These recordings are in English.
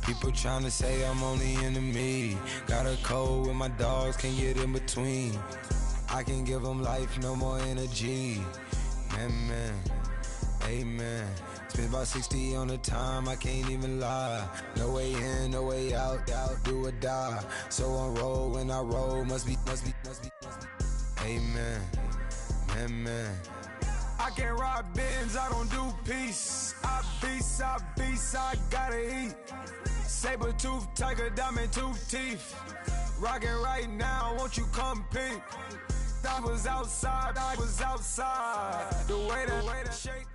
People trying to say I'm on the enemy. Got a cold with my dogs, can't get in between. I can give them life, no more energy. Man, amen. Spent about 60 on the time, I can't even lie. No way in, no way out, do or die. So on roll, when I roll, must be. Amen, man. I can't ride Benz, I don't do peace. I beast, I gotta eat. Saber tooth, tiger, diamond tooth teeth. Rockin' right now, won't you come peep? I was outside. The way that shake.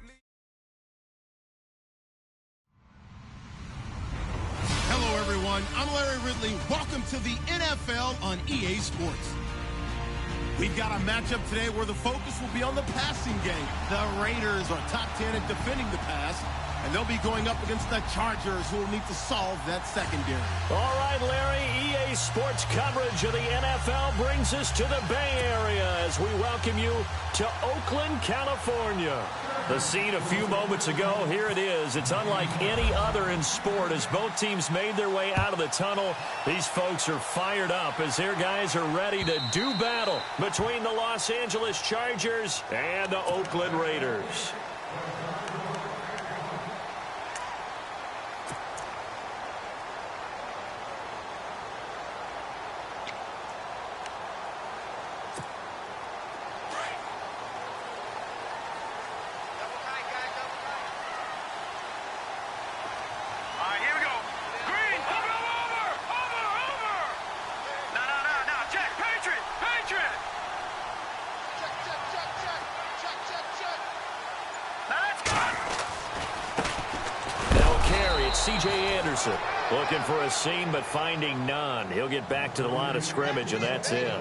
Hello, everyone. I'm Larry Ridley. Welcome to the NFL on EA Sports. We've got a matchup today where the focus will be on the passing game. The Raiders are top 10 at defending the pass, and they'll be going up against the Chargers, who will need to solve that secondary. All right, Larry, EA Sports coverage of the NFL brings us to the Bay Area as we welcome you to Oakland, California. The scene a few moments ago, here it is. It's unlike any other in sport as both teams made their way out of the tunnel. These folks are fired up as their guys are ready to do battle between the Los Angeles Chargers and the Oakland Raiders. C.J. Anderson looking for a seam but finding none. He'll get back to the line of scrimmage, and that's it.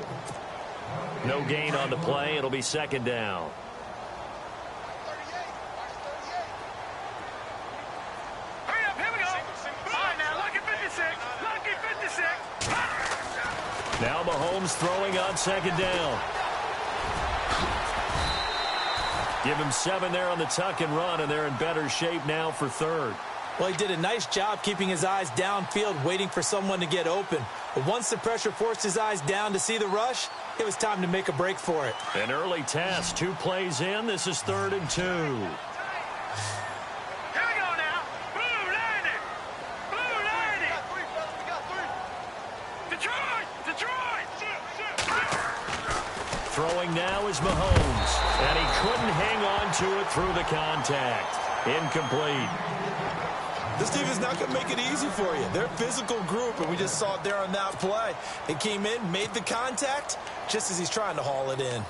No gain on the play. It'll be second down. Hurry up, here we go. All right, now, lucky 56. Lucky 56. Now Mahomes throwing on second down. Give him 7 there on the tuck and run, and they're in better shape now for third. Well, he did a nice job keeping his eyes downfield, waiting for someone to get open. But once the pressure forced his eyes down to see the rush, it was time to make a break for it. An early test, 2 plays in. This is 3rd and 2. Here we go now. Blue landing. Blue landing. We got three. Detroit. Throwing now is Mahomes. And he couldn't hang on to it through the contact. Incomplete. This team is not going to make it easy for you. They're a physical group, and we just saw it there on that play. They came in, made the contact, just as he's trying to haul it in.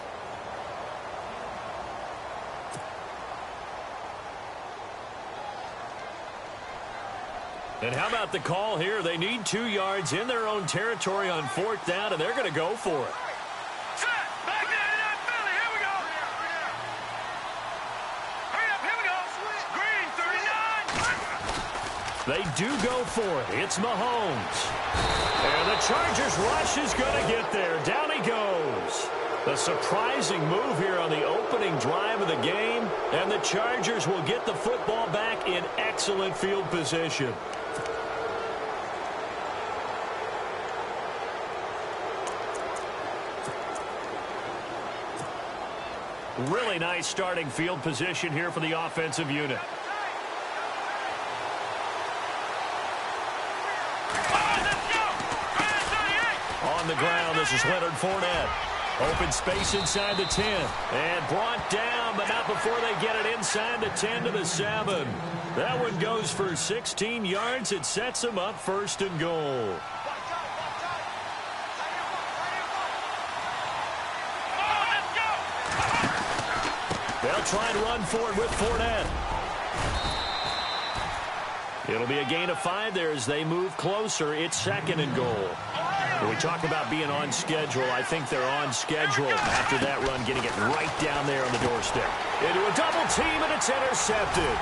And how about the call here? They need 2 yards in their own territory on 4th down, and they're going to go for it. They do go for it. It's Mahomes. And the Chargers rush is going to get there. Down he goes. A surprising move here on the opening drive of the game. And the Chargers will get the football back in excellent field position. Really nice starting field position here for the offensive unit. On the ground, this is Leonard Fournette. Open space inside the 10. And brought down, but not before they get it inside the 10 to the 7. That one goes for 16 yards. It sets them up 1st and goal. They'll try and run for it with Fournette. It'll be a gain of 5 there as they move closer. It's 2nd and goal. When we talk about being on schedule, I think they're on schedule after that run, getting it right down there on the doorstep. Into a double team, and it's intercepted.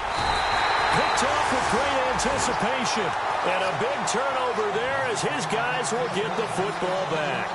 Picked off with great anticipation. And a big turnover there as his guys will get the football back.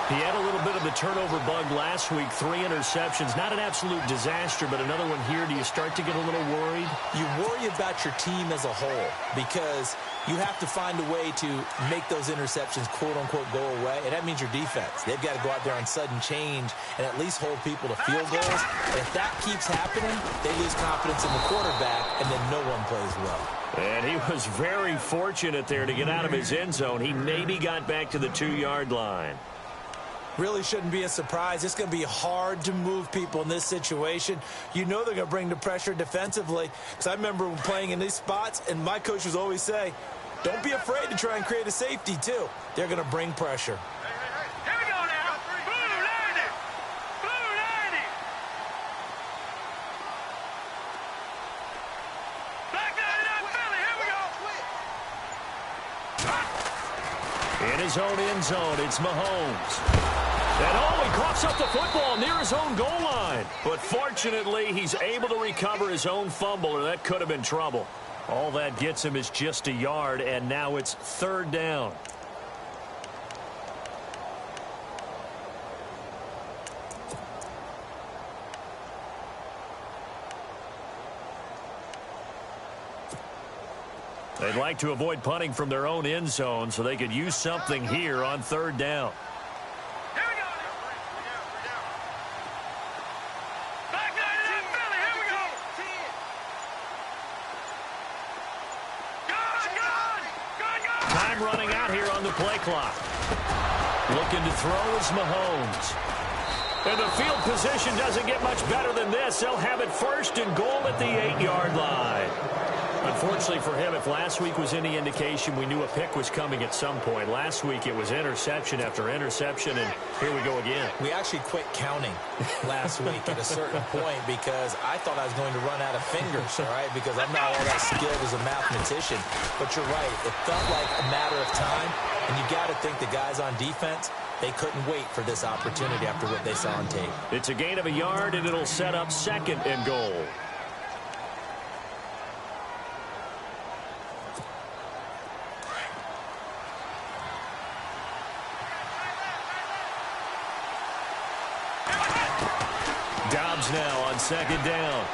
He had a little bit of the turnover bug last week, 3 interceptions. Not an absolute disaster, but another one here. Do you start to get a little worried? You worry about your team as a whole because you have to find a way to make those interceptions, quote-unquote, go away, and that means your defense. They've got to go out there on sudden change and at least hold people to field goals. And if that keeps happening, they lose confidence in the quarterback, and then no one plays well. And he was very fortunate there to get out of his end zone. He maybe got back to the 2-yard line. Really shouldn't be a surprise. It's going to be hard to move people in this situation. You know they're going to bring the pressure defensively. Because I remember playing in these spots, and my coach would always say, don't be afraid to try and create a safety, too. They're going to bring pressure. Here we go now. Blue landing. Blue landing. Back 99 Philly. Here we go. In his own end zone, it's Mahomes. And he coughs up the football near his own goal line. But fortunately, he's able to recover his own fumble, or that could have been trouble. All that gets him is just a yard, and now it's 3rd down. They'd like to avoid punting from their own end zone so they could use something here on 3rd down. Running out here on the play clock. Looking to throw is Mahomes. And the field position doesn't get much better than this. They'll have it 1st and goal at the 8-yard line. Unfortunately for him, if last week was any indication, we knew a pick was coming at some point. Last week it was interception after interception, and here we go again. We actually quit counting last week at a certain point because I thought I was going to run out of fingers, all right, because I'm not all that skilled as a mathematician. But you're right. It felt like a matter of time, and you got to think the guys on defense, they couldn't wait for this opportunity after what they saw on tape. It's a gain of a yard, and it'll set up 2nd and goal. Dobbs now on 2nd down.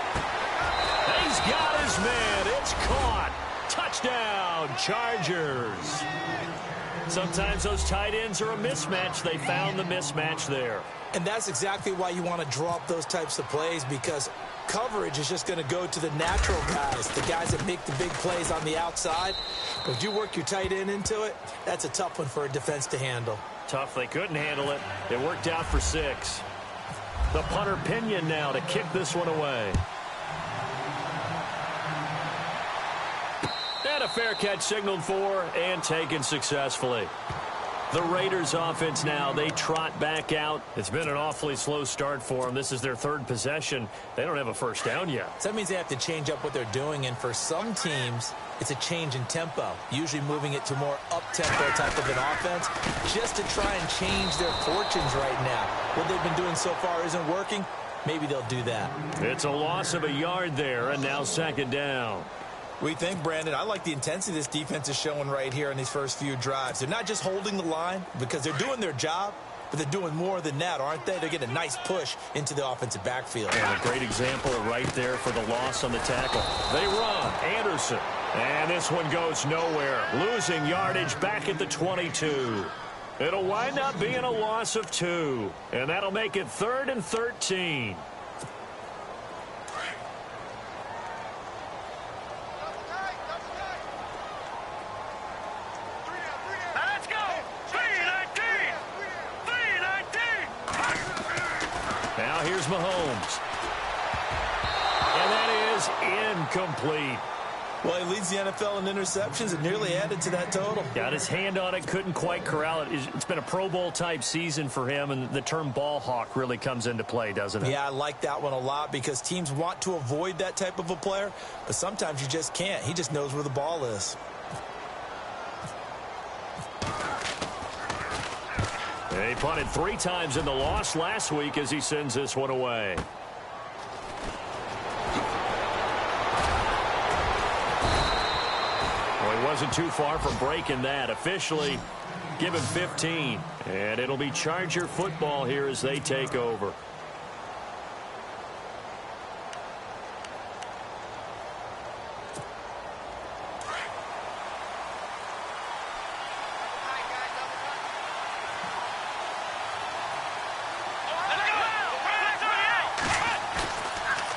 He's got his man. It's caught. Touchdown, Chargers. Sometimes those tight ends are a mismatch. They found the mismatch there. And that's exactly why you want to draw up those types of plays, because coverage is just going to go to the natural guys, the guys that make the big plays on the outside. But if you work your tight end into it, that's a tough one for a defense to handle. Tough. They couldn't handle it. It worked out for 6. The punter Pinion now to kick this one away. And a fair catch signaled for and taken successfully. The Raiders offense now, they trot back out. It's been an awfully slow start for them. This is their 3rd possession. They don't have a 1st down yet. So that means they have to change up what they're doing, and for some teams, it's a change in tempo, usually moving it to more up-tempo type of an offense, just to try and change their fortunes right now. What they've been doing so far isn't working. Maybe they'll do that. It's a loss of a yard there, and now 2nd down. What do you think, Brandon? I like the intensity this defense is showing right here in these first few drives. They're not just holding the line because they're doing their job, but they're doing more than that, aren't they? They're getting a nice push into the offensive backfield. And a great example right there for the loss on the tackle. They run. Anderson. And this one goes nowhere. Losing yardage back at the 22. It'll wind up being a loss of 2. And that'll make it 3rd and 13. Let's go. 3-19. 3-19. Now here's Mahomes. And that is incomplete. Well, he leads the NFL in interceptions and nearly added to that total. Got his hand on it, couldn't quite corral it. It's been a Pro Bowl-type season for him, and the term ball hawk really comes into play, doesn't it? Yeah, I like that one a lot because teams want to avoid that type of a player, but sometimes you just can't. He just knows where the ball is. He punted 3 times in the loss last week as he sends this one away. Well, he wasn't too far from breaking that. Officially, Give him 15. And it'll be Charger football here as they take over.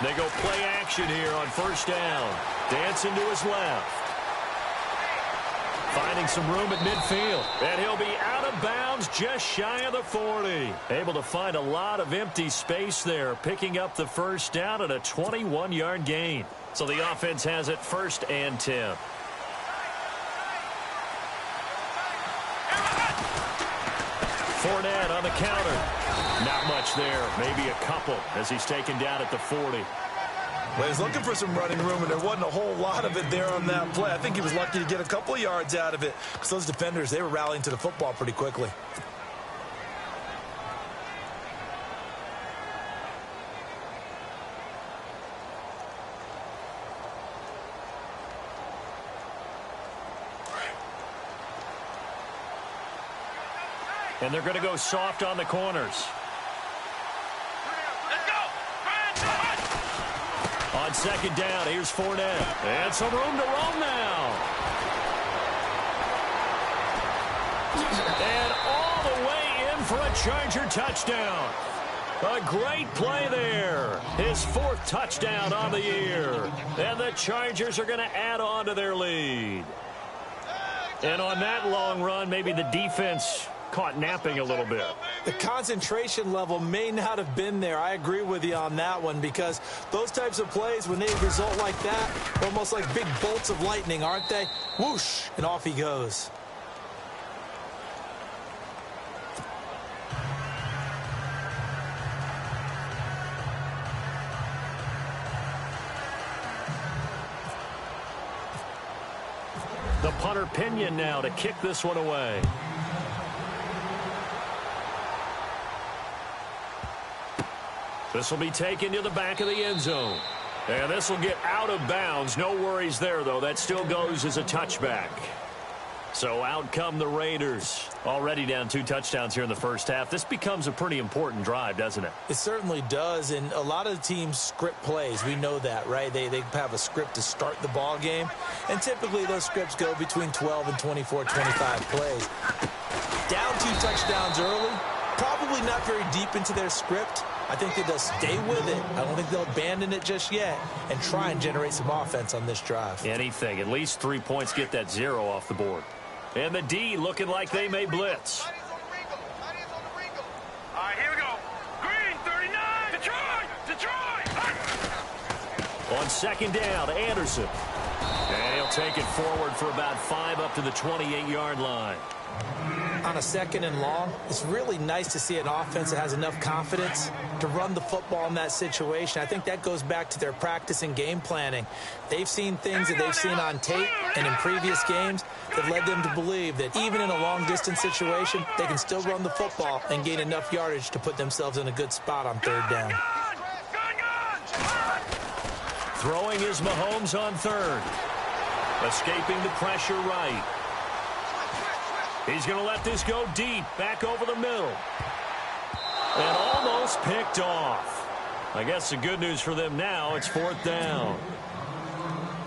They go play action here on first down. Dancing to his left. Finding some room at midfield. And he'll be out of bounds just shy of the 40. Able to find a lot of empty space there. Picking up the first down at a 21-yard gain. So the offense has it 1st and 10. Fournette on the counter. Not much there. Maybe a couple as he's taken down at the 40. Well, he's looking for some running room, and there wasn't a whole lot of it there on that play. I think he was lucky to get a couple of yards out of it because those defenders, they were rallying to the football pretty quickly. And they're going to go soft on the corners. On second down, here's Fournette. And some room to roam now. And all the way in for a Charger touchdown. A great play there. His 4th touchdown on the year. And the Chargers are going to add on to their lead. And on that long run, maybe the defense caught napping a little bit. The concentration level may not have been there. I agree with you on that one because those types of plays, when they result like that, are almost like big bolts of lightning, aren't they? Whoosh, and off he goes. The punter Pinion now to kick this one away. This will be taken to the back of the end zone. And this will get out of bounds. No worries there, though. That still goes as a touchback. So out come the Raiders. Already down 2 touchdowns here in the first half. This becomes a pretty important drive, doesn't it? It certainly does. And a lot of the teams script plays. We know that, right? They have a script to start the ball game. And typically those scripts go between 12 and 24, 25 plays. Down 2 touchdowns early. Probably not very deep into their script. I think that they'll stay with it. I don't think they'll abandon it just yet and try and generate some offense on this drive. Anything. At least 3 points get that 0 off the board. And the D looking like they may blitz. All right, here we go. Green, 39. Detroit. On second down, Anderson. And he'll take it forward for about 5 up to the 28-yard line. On a 2nd and long, it's really nice to see an offense that has enough confidence to run the football in that situation. I think that goes back to their practice and game planning. They've seen things that they've seen on tape and in previous games that led them to believe that even in a long-distance situation, they can still run the football and gain enough yardage to put themselves in a good spot on 3rd down. Throwing is Mahomes on 3rd. Escaping the pressure right. He's going to let this go deep, back over the middle. And almost picked off. I guess the good news for them now, it's 4th down.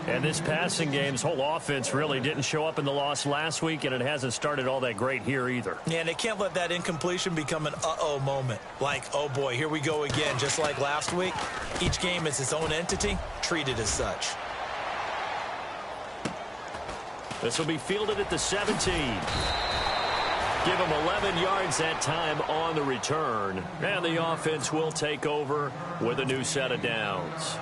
And this passing game, this whole offense really didn't show up in the loss last week, and it hasn't started all that great here either. Yeah, and they can't let that incompletion become an uh-oh moment. Like, oh boy, here we go again, just like last week. Each game is its own entity, treated as such. This will be fielded at the 17. Give him 11 yards that time on the return. And the offense will take over with a new set of downs.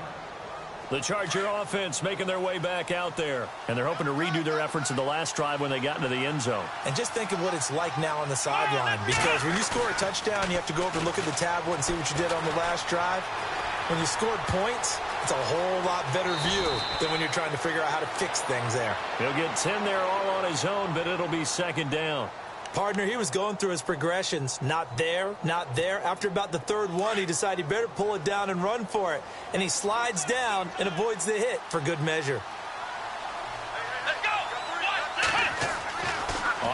The Charger offense making their way back out there. And they're hoping to redo their efforts in the last drive when they got into the end zone. And just think of what it's like now on the sideline. Because when you score a touchdown, you have to go over and look at the tablet and see what you did on the last drive. When you scored points, it's a whole lot better view than when you're trying to figure out how to fix things there. He'll get 10 there all on his own, but it'll be 2nd down. Partner, he was going through his progressions. Not there, not there. After about the 3rd one, he decided he better pull it down and run for it. And he slides down and avoids the hit for good measure.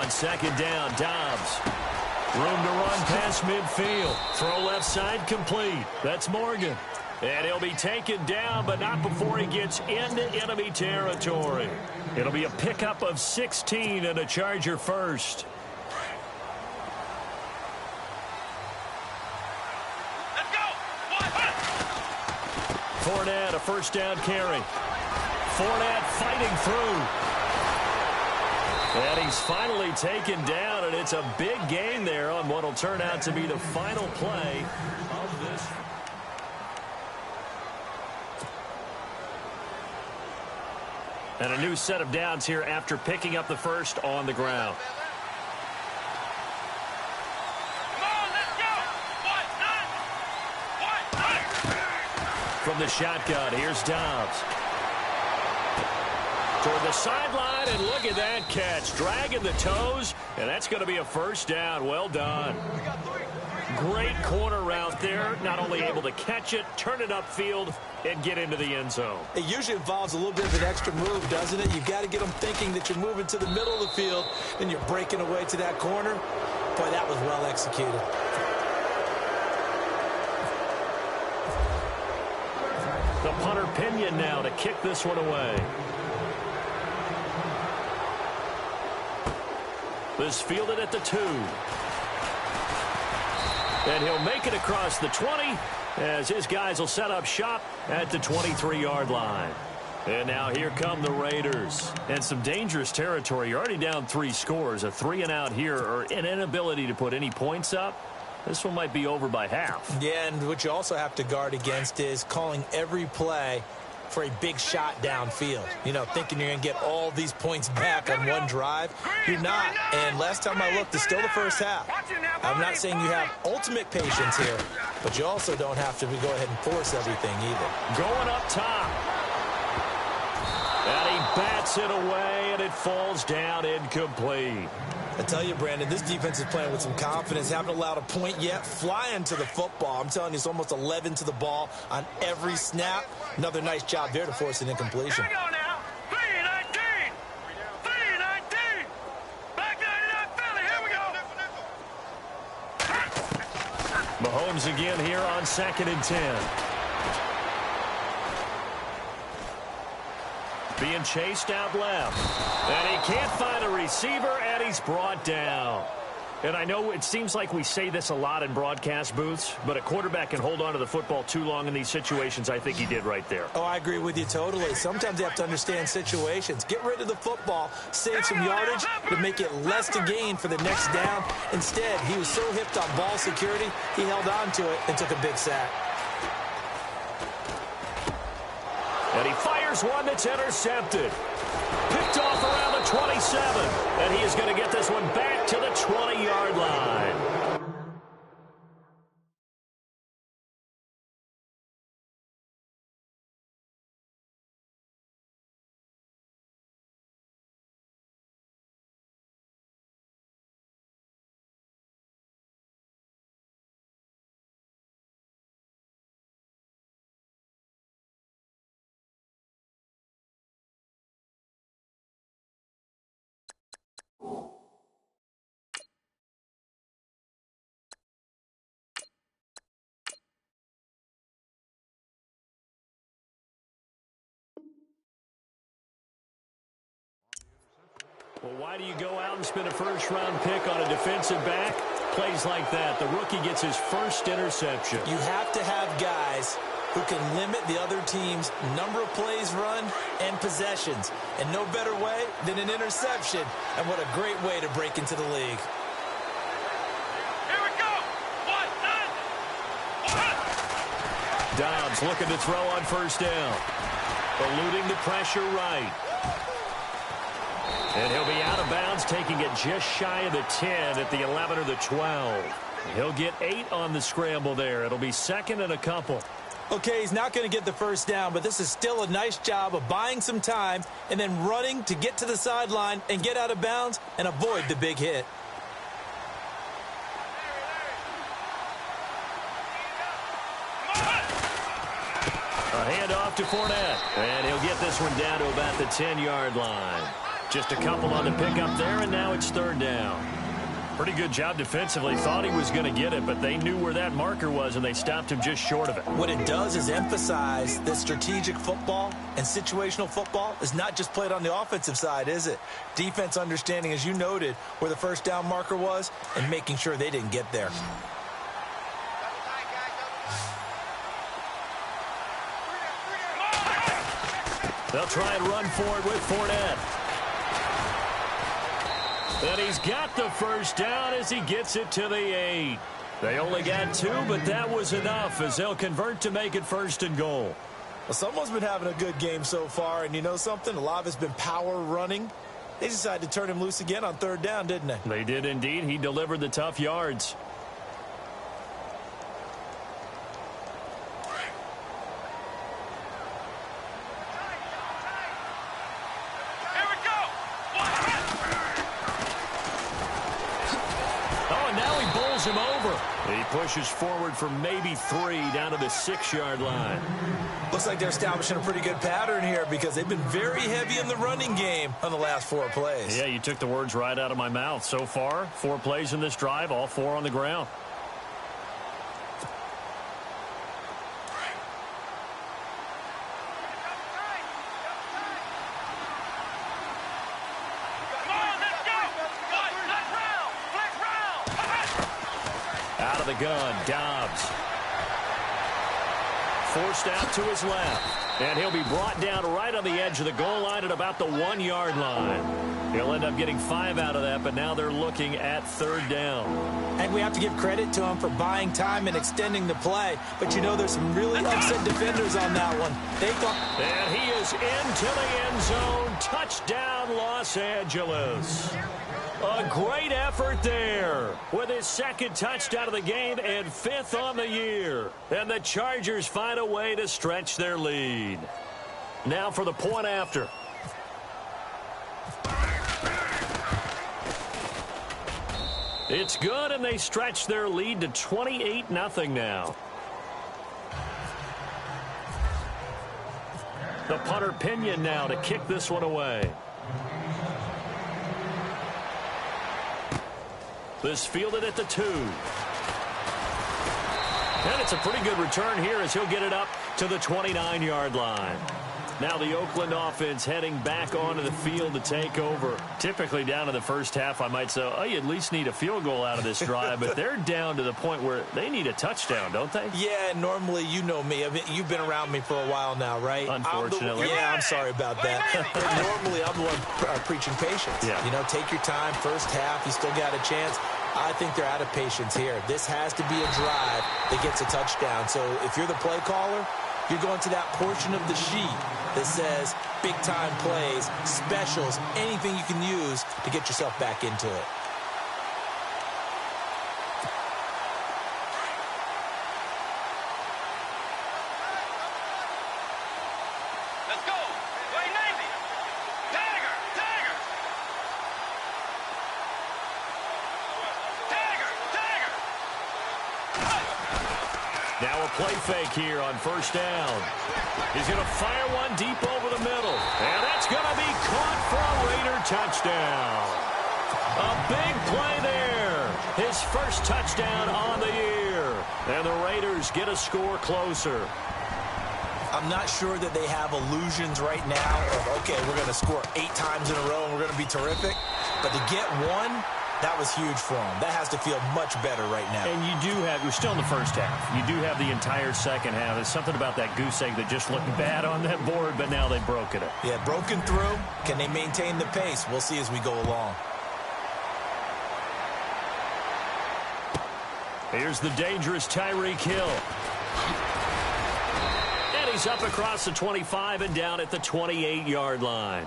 On second down, Dobbs. Room to run past midfield. Throw left side complete. That's Morgan. And he'll be taken down, but not before he gets into enemy territory. It'll be a pickup of 16 and a Charger first. Let's go. Fournette, a first down carry. Fournette fighting through. And he's finally taken down, and it's a big gain there on what will turn out to be the final play of this. And a new set of downs here after picking up the first on the ground. Come on, let's go. From the shotgun, here's Dobbs. Toward the sideline, and look at that catch. Dragging the toes, and that's going to be a first down. Well done. Great corner route there. Not only able to catch it, turn it upfield, and get into the end zone. It usually involves a little bit of an extra move, doesn't it? You've got to get them thinking that you're moving to the middle of the field, and you're breaking away to that corner. Boy, that was well executed. The punter Pinion now to kick this one away. This fielded at the 2. And he'll make it across the 20 as his guys will set up shop at the 23-yard line. And now here come the Raiders. And some dangerous territory. You're already down 3 scores. A 3-and-out here, or an inability to put any points up. This one might be over by half. Yeah, and what you also have to guard against is calling every play for a big shot downfield. You know, thinking you're going to get all these points back on one drive. You're not. And last time I looked, it's still the first half. I'm not saying you have ultimate patience here, but you also don't have to go ahead and force everything either. Going up top. And he bats it away, and it falls down incomplete. I tell you, Brandon, this defense is playing with some confidence. Haven't allowed a point yet. Flying to the football. I'm telling you, it's almost 11 to the ball on every snap. Another nice job there to force an incompletion. Here we go now. 3-19. 3-19. Back 99 Philly. Here we go. Mahomes again here on 2nd and 10. Being chased out left. And he can't find a receiver, and he's brought down. And I know it seems like we say this a lot in broadcast booths, but a quarterback can hold on to the football too long in these situations. I think he did right there. Oh, I agree with you totally. Sometimes you have to understand situations. Get rid of the football, save some yardage to make it less to gain for the next down. Instead, he was so hipped on ball security, he held on to it and took a big sack. And he fires one that's intercepted. Picked off around the 27. And he is going to get this one back to the 20-yard line. Well, why do you go out and spend a first-round pick on a defensive back? Plays like that. The rookie gets his first interception. You have to have guys who can limit the other team's number of plays run and possessions. And no better way than an interception. And what a great way to break into the league. Here we go. 1-9. Dobbs looking to throw on first down. Eluding the pressure right. And he'll be out of bounds, taking it just shy of the 10 at the 11 or the 12. He'll get 8 on the scramble there. It'll be 2nd and a couple. Okay, he's not going to get the first down, but this is still a nice job of buying some time and then running to get to the sideline and get out of bounds and avoid the big hit. A handoff to Fournette. And he'll get this one down to about the 10-yard line. Just a couple on the pickup there, and now it's third down. Pretty good job defensively. Thought he was going to get it, but they knew where that marker was, and they stopped him just short of it. What it does is emphasize that strategic football and situational football is not just played on the offensive side, is it? Defense understanding, as you noted, where the first down marker was and making sure they didn't get there. They'll try and run for it with Fournette. And he's got the first down as he gets it to the 8. They only got 2, but that was enough as they'll convert to make it first and goal. Well, someone's been having a good game so far, and you know something? A lot of it's been power running. They decided to turn him loose again on third down, didn't they? They did indeed. He delivered the tough yards. Him over. He pushes forward for maybe 3 down to the 6-yard line. Looks like they're establishing a pretty good pattern here because they've been very heavy in the running game on the last 4 plays. Yeah, you took the words right out of my mouth. So far, 4 plays in this drive, all 4 on the ground. Out of the gun, Dobbs. Forced out to his left. And he'll be brought down right on the edge of the goal line at about the 1-yard line. He'll end up getting 5 out of that, but now they're looking at third down. And we have to give credit to him for buying time and extending the play. But, you know, there's some really upset defenders on that one. They thought... And he is into the end zone. Touchdown, Los Angeles. A great effort there with his 2nd touchdown of the game and 5th on the year. And the Chargers find a way to stretch their lead. Now for the point after. It's good, and they stretch their lead to 28-0 now. The punter Pinion now to kick this one away. This fielded at the 2. And it's a pretty good return here as he'll get it up to the 29-yard line. Now the Oakland offense heading back onto the field to take over. Typically down in the first half, I might say, oh, you at least need a field goal out of this drive. But they're down to the point where they need a touchdown, don't they? Yeah, normally, you know me. I mean, you've been around me for a while now, right? Unfortunately. I'm sorry about that. Normally, I'm the one preaching patience. Yeah. You know, take your time. First half, you still got a chance. I think they're out of patience here. This has to be a drive that gets a touchdown. So if you're the play caller, you're going to that portion of the sheet that says big-time plays, specials, anything you can use to get yourself back into it. Let's go. Way Navy. Dagger. Dagger. Dagger. Dagger. Now a play fake here on first down. He's going to fire one deep over the middle. And that's going to be caught for a Raider touchdown. A big play there. His first touchdown on the year. And the Raiders get a score closer. I'm not sure that they have illusions right now of, okay, we're going to score 8 times in a row and we're going to be terrific. But to get one, that was huge for them. That has to feel much better right now. And you do have, you're still in the first half. You do have the entire second half. There's something about that goose egg that just looked bad on that board, but now they've broken it. Yeah, broken through. Can they maintain the pace? We'll see as we go along. Here's the dangerous Tyreek Hill. And he's up across the 25 and down at the 28-yard line.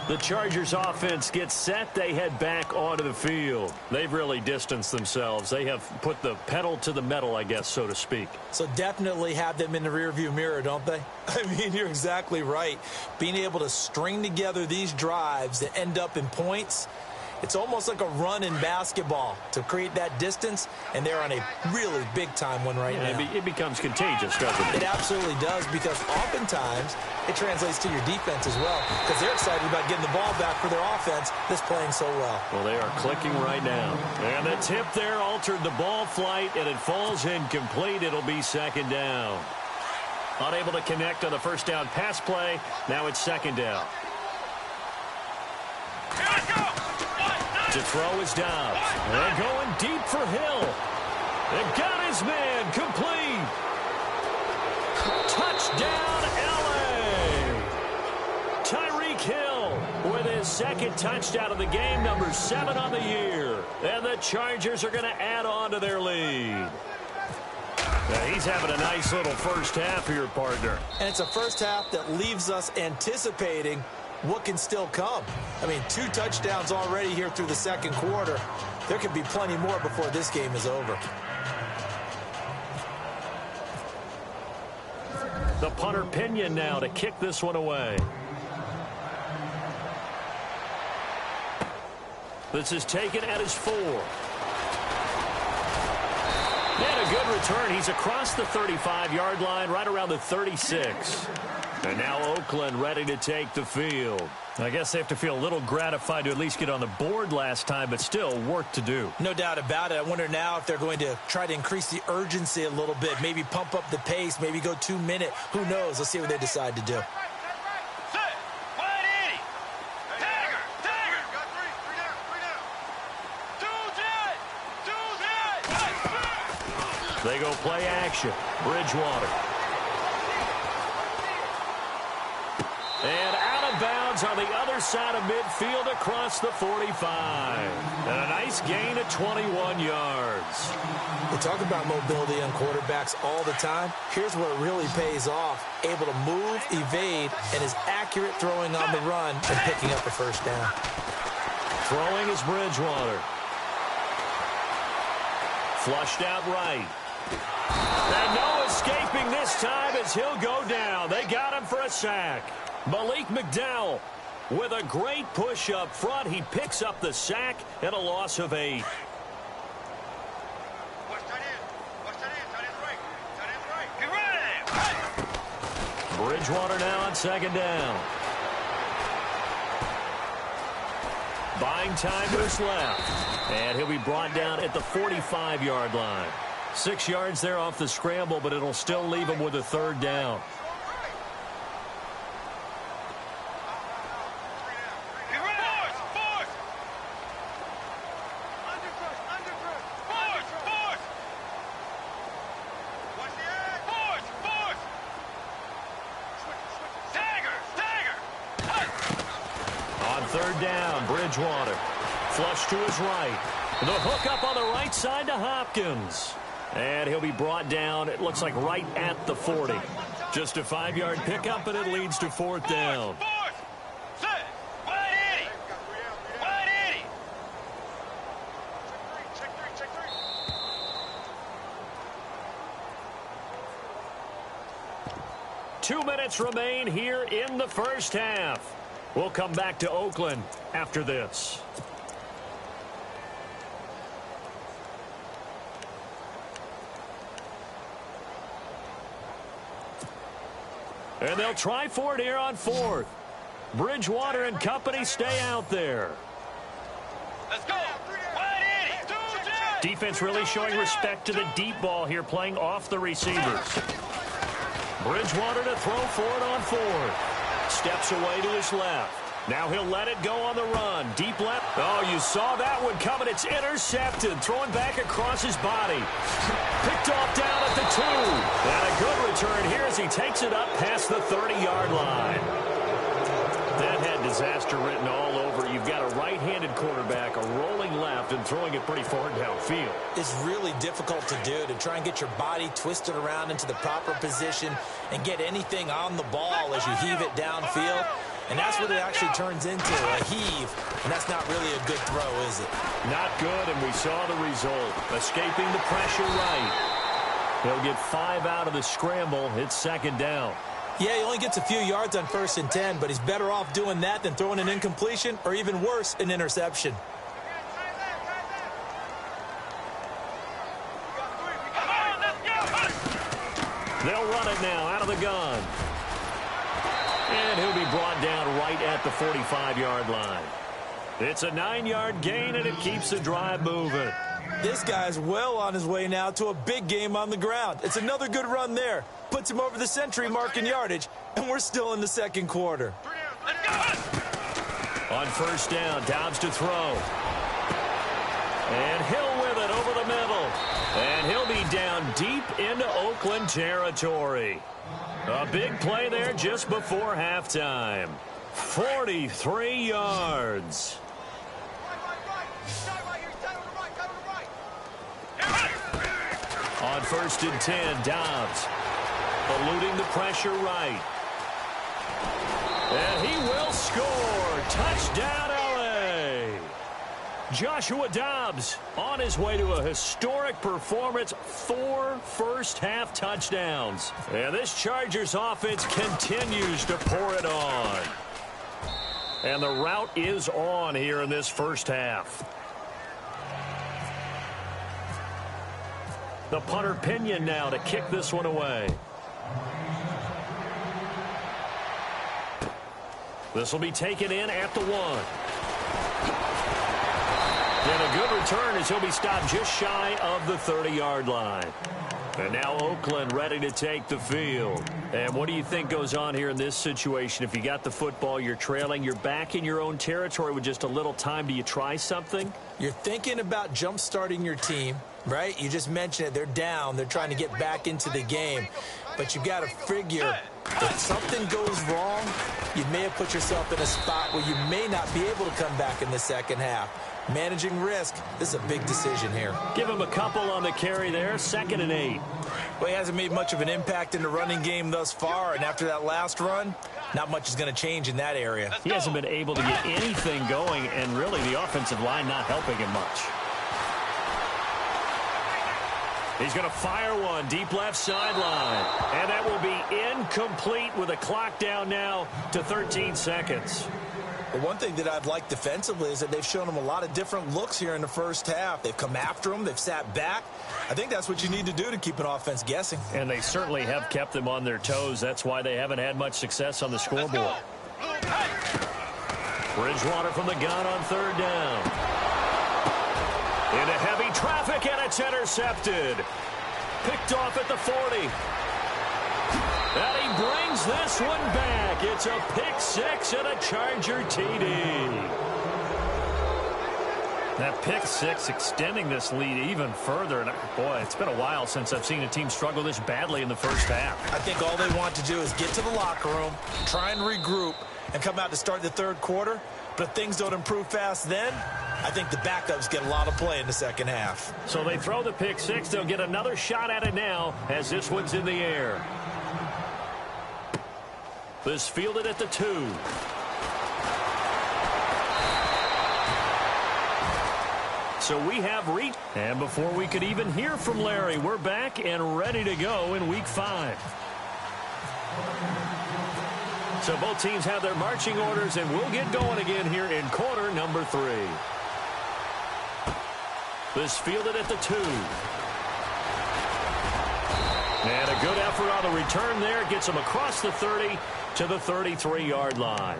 The Chargers offense gets set. They head back onto the field. They've really distanced themselves. They have put the pedal to the metal, I guess, so to speak. So definitely have them in the rearview mirror, don't they? I mean, you're exactly right. Being able to string together these drives that end up in points, it's almost like a run in basketball to create that distance, and they're on a really big-time one right now. It becomes contagious, doesn't it? It absolutely does, because oftentimes it translates to your defense as well, because they're excited about getting the ball back for their offense that's playing so well. Well, they are clicking right now. And the tip there altered the ball flight, and it falls incomplete. It'll be second down. Unable to connect on the first down pass play. Now it's second down. To throw is Dobbs. They're going deep for Hill. They got his man complete. Touchdown, L.A. Tyreek Hill with his second touchdown of the game, number 7 on the year. And the Chargers are going to add on to their lead. Now, he's having a nice little first half here, partner. And it's a first half that leaves us anticipating what can still come. I mean, 2 touchdowns already here through the second quarter. There could be plenty more before this game is over. The punter Pinion now to kick this one away. This is taken at his 4. And a good return. He's across the 35-yard line, right around the 36. And now Oakland ready to take the field. I guess they have to feel a little gratified to at least get on the board last time, but still work to do. No doubt about it. I wonder now if they're going to try to increase the urgency a little bit, maybe pump up the pace, maybe go 2-minute. Who knows? Let's see what they decide to do. They go play action. Bridgewater. And out of bounds on the other side of midfield across the 45. And a nice gain of 21 yards. We talk about mobility on quarterbacks all the time. Here's where it really pays off. Able to move, evade, and is accurate throwing on the run and picking up the first down. Throwing is Bridgewater. Flushed out right. And no escaping this time as he'll go down. They got him for a sack. Malik McDowell with a great push up front. He picks up the sack and a loss of 8. Bridgewater now on second down. Buying time to his left. And he'll be brought down at the 45-yard line. 6 yards there off the scramble, but it'll still leave him with a third down. On third down, Bridgewater. Flush to his right. The hook up on the right side to Hopkins. And he'll be brought down, it looks like right at the 40. Just a 5-yard pickup, and it leads to fourth down. Two minutes remain here in the first half. We'll come back to Oakland after this. And they'll try for it here on fourth. Bridgewater and company stay out there. Let's go. Defense really showing respect to the deep ball here, playing off the receivers. Bridgewater to throw for it on fourth. Steps away to his left. Now he'll let it go on the run. Deep left. Oh, you saw that one coming. It's intercepted. Throwing back across his body. Picked off down at the 2. And a good return here as he takes it up past the 30-yard line. That had disaster written all over. You've got a right-handed quarterback, a rolling left, and throwing it pretty far downfield. It's really difficult to do, to try and get your body twisted around into the proper position and get anything on the ball as you heave it downfield. And that's what it actually turns into, a heave. And that's not really a good throw, is it? Not good, and we saw the result. Escaping the pressure right. He'll get 5 out of the scramble. It's second down. Yeah, he only gets a few yards on 1st and 10, but he's better off doing that than throwing an incompletion, or even worse, an interception. They'll run it now out of the gun. brought down right at the 45-yard line. It's a 9-yard gain, and it keeps the drive moving. This guy's well on his way now to a big game on the ground. It's another good run there. Puts him over the century mark in yardage, and we're still in the second quarter. On first down, Dobbs to throw. And Hill with it over the middle. And he'll be down deep into Oakland territory. A big play there just before halftime. 43 yards. On first and 10, Dobbs eluding the pressure right. And he will score. Touchdown, L.A. Joshua Dobbs on his way to a historic performance. 4 first-half touchdowns. And this Chargers offense continues to pour it on. And the route is on here in this first half. The punter Pinion now to kick this one away. This will be taken in at the 1. And a good return as he'll be stopped just shy of the 30-yard line. And now Oakland ready to take the field. And what do you think goes on here in this situation? If you got the football, you're trailing, you're back in your own territory with just a little time. Do you try something? You're thinking about jump-starting your team, right? You just mentioned it. They're down. They're trying to get back into the game. But you got to figure if something goes wrong, you may have put yourself in a spot where you may not be able to come back in the second half. Managing risk, this is a big decision here. Give him a couple on the carry there, 2nd and 8. Well, he hasn't made much of an impact in the running game thus far, and after that last run, not much is going to change in that area. He hasn't been able to get anything going, and really the offensive line not helping him much. He's going to fire one deep left sideline, and that will be incomplete with a clock down now to 13 seconds. The one thing that I've liked defensively is that they've shown him a lot of different looks here in the first half. They've come after him. They've sat back. I think that's what you need to do to keep an offense guessing. And they certainly have kept them on their toes. That's why they haven't had much success on the scoreboard. Bridgewater from the gun on 3rd down. Into heavy traffic, and it's intercepted. Picked off at the 40. And he brings this one back. It's a pick 6 and a Charger TD. That pick 6 extending this lead even further. And boy, it's been a while since I've seen a team struggle this badly in the first half. I think all they want to do is get to the locker room, try and regroup, and come out to start the third quarter. But if things don't improve fast then, I think the backups get a lot of play in the second half. So they throw the pick 6. They'll get another shot at it now as this one's in the air. This fielded at the 2. So we have reached, and before we could even hear from Larry, we're back and ready to go in Week 5. So both teams have their marching orders, and we'll get going again here in quarter number 3. This fielded at the 2. And a good effort on the return there. Gets them across the 30 to the 33-yard line.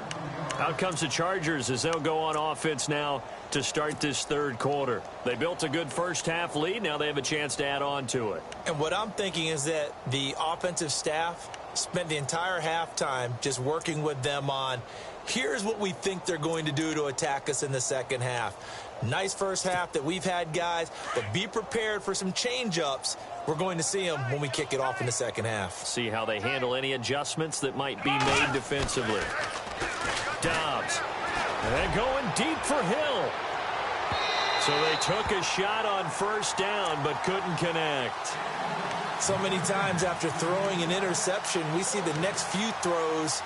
Out comes the Chargers as they'll go on offense now to start this third quarter. They built a good first-half lead. Now they have a chance to add on to it. And what I'm thinking is that the offensive staff spent the entire halftime just working with them on, here's what we think they're going to do to attack us in the second half. Nice first half that we've had, guys, but be prepared for some change-ups. We're going to see them when we kick it off in the second half. See how they handle any adjustments that might be made defensively. Dobbs. And going deep for Hill. So they took a shot on first down but couldn't connect. So many times after throwing an interception, we see the next few throws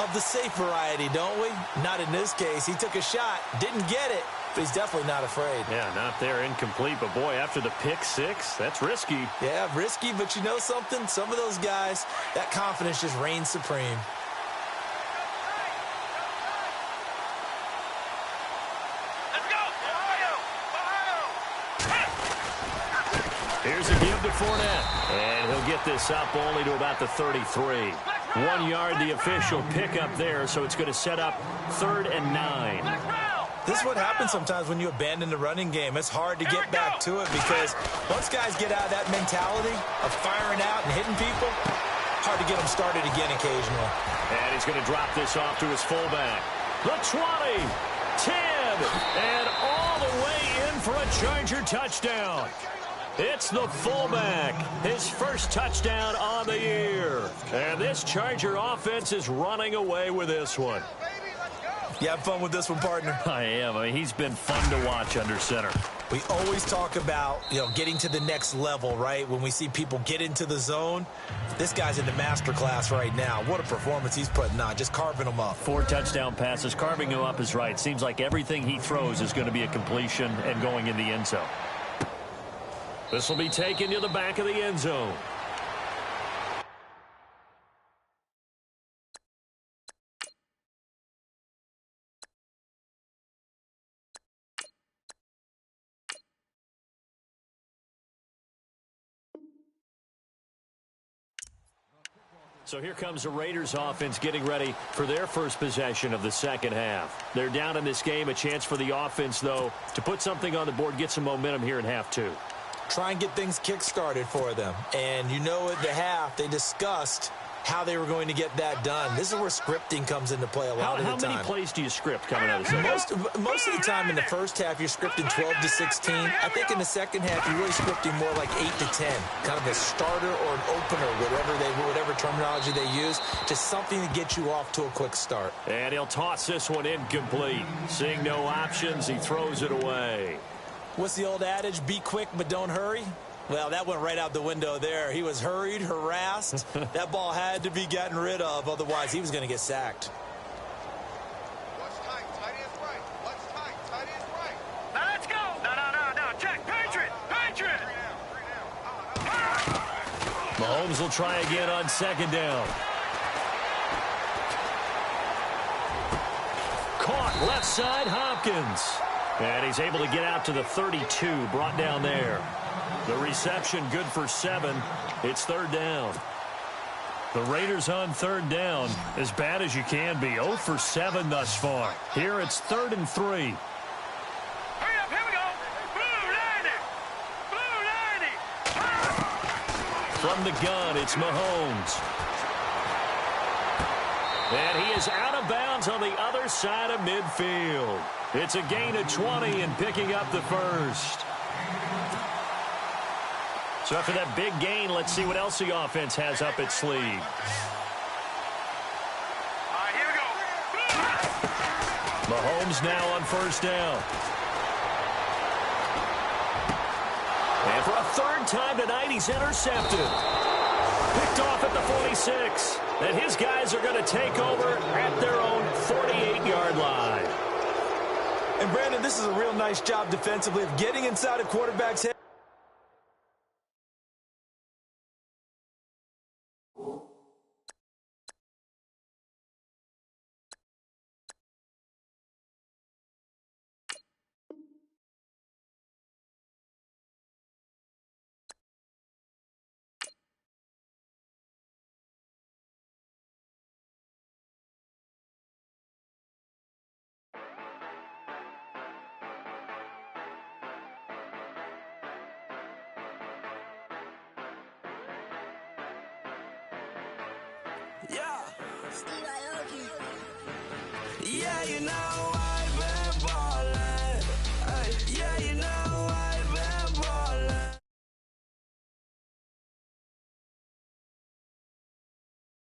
of the safe variety, don't we? Not in this case. He took a shot, didn't get it, but he's definitely not afraid. Yeah, not there, incomplete. But, boy, after the pick 6, that's risky. Yeah, risky, but you know something? Some of those guys, that confidence just reigns supreme. Here's a give to Fournette. And he'll get this up only to about the 33. 1 yard, the official pickup there, so it's going to set up 3rd and 9. This is what happens sometimes when you abandon the running game. It's hard to get back to it because once guys get out of that mentality of firing out and hitting people, hard to get them started again occasionally. And he's going to drop this off to his fullback. The 20, 10, and all the way in for a Charger touchdown. It's the fullback, his first touchdown on the year. And this Charger offense is running away with this one. You have fun with this one, partner? I am. I mean, he's been fun to watch under center. We always talk about, getting to the next level, right? When we see people get into the zone, this guy's in the master class right now. What a performance he's putting on, just carving them up. 4 touchdown passes. Carving him up is right. Seems like everything he throws is going to be a completion and going in the end zone. This will be taken to the back of the end zone. So here comes the Raiders offense getting ready for their first possession of the second half. They're down in this game. A chance for the offense, though, to put something on the board, get some momentum here in half 2. Try and get things kick-started for them. And at the half, they discussed how they were going to get that done. This is where scripting comes into play a lot of the time. How many plays do you script coming out of the second? Most of the time in the first half, you're scripting 12 to 16. I think in the second half, you're really scripting more like 8 to 10. Kind of a starter or an opener, whatever terminology they use. Just something to get you off to a quick start. And he'll toss this one incomplete. Seeing no options, he throws it away. What's the old adage? Be quick, but don't hurry. Well, that went right out the window there. He was hurried, harassed. That ball had to be gotten rid of. Otherwise, he was going to get sacked. What's tight? Tight is right. What's tight? Tight is right. Now let's go. No. Check. Patriot. Three down. Mahomes will try again on second down. Caught left side, Hopkins. And he's able to get out to the 32, brought down there. The reception good for 7. It's 3rd down. The Raiders on 3rd down, as bad as you can be. 0 for 7 thus far. Here it's 3rd and 3. Hurry up, here we go. Blue 90. From the gun, it's Mahomes. And he is out of bounds on the other side of midfield. It's a gain of 20 and picking up the first. So after that big gain, let's see what else the offense has up its sleeve. All right, here we go. Mahomes now on 1st down. And for a 3rd time tonight, he's intercepted. Picked off at the 46. And his guys are going to take over at their own 48-yard line. And, Brandon, this is a real nice job defensively of getting inside a quarterback's head. Yeah. Steve Aoki. Yeah, you know